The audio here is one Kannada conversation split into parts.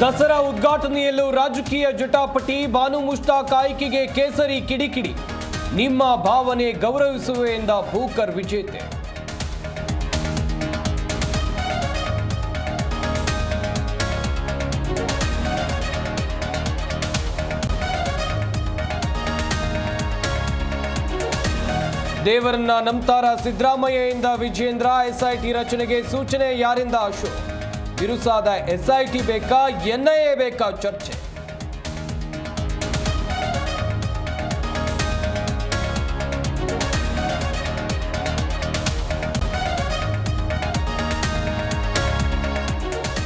ದಸರಾ ಉದ್ಘಾಟನೆಯಲ್ಲೂ ರಾಜಕೀಯ ಜಟಾಪಟಿ. ಬಾನು ಮುಷ್ತಾಕ್ ಆಯ್ಕೆಗೆ ಕೇಸರಿ ಕಿಡಿಕಿಡಿ. ನಿಮ್ಮ ಭಾವನೆ ಗೌರವಿಸುವೆ ಎಂದ ಭೂಕರ್ ವಿಜೇತೆ. ದೇವರನ್ನ ನಂಬ್ತಾರ ಸಿದ್ದರಾಮಯ್ಯ ಎಂದ ವಿಜೇಂದ್ರ. ಎಸ್ಐಟಿ ರಚನೆಗೆ ಸೂಚನೆ ಯಾರಿಂದ ಅಶೋಕ್. ಬಿರುಸಾದ ಎಸ್ಐಟಿ ಬೇಕಾ ಎನ್ಐಎ ಬೇಕಾ ಚರ್ಚೆ.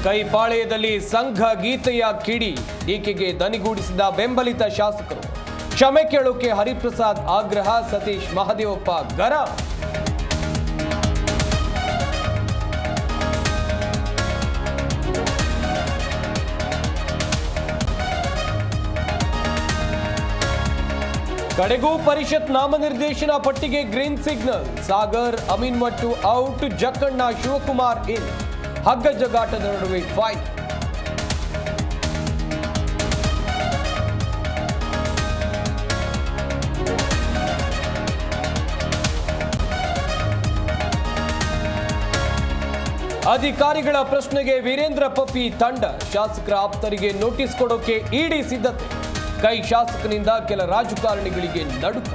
ಕೈಪಾಳ್ಯದಲ್ಲಿ ಸಂಘ ಗೀತೆಯ ಕಿಡಿ. ಟೀಕೆಗೆ ದನಿಗೂಡಿಸಿದ ಬೆಂಬಲಿತ ಶಾಸಕರು. ಕ್ಷಮೆ ಕೇಳೋಕೆ ಹರಿಪ್ರಸಾದ್ ಆಗ್ರಹ. ಸತೀಶ್ ಮಹದೇವಪ್ಪ ಗರಂ. ಕಡೆಗೂ ಪರಿಷತ್ ನಾಮನಿರ್ದೇಶನ ಪಟ್ಟಿಗೆ ಗ್ರೀನ್ ಸಿಗ್ನಲ್. ಸಾಗರ್ ಅಮೀನ್ ಮಟ್ಟು ಔಟ್. ಜಕ್ಕಣ್ಣ ಶಿವಕುಮಾರ್ ಇನ್. ಹಗ್ಗ ಜಗಾಟದ ನಡುವೆ ಫೈಟ್. ಅಧಿಕಾರಿಗಳ ಪ್ರಶ್ನೆಗೆ ವೀರೇಂದ್ರ ಪಪ್ಪಿ ತಂಡ. ಶಾಸಕರ ಆಪ್ತರಿಗೆ ನೋಟಿಸ್ ಕೊಡೋಕೆ ಇಡಿ ಸಿದ್ಧತೆ. ಕೈ ಶಾಸಕನಿಂದ ಕೆಲ ರಾಜಕಾರಣಿಗಳಿಗೆ ನಡುಕ.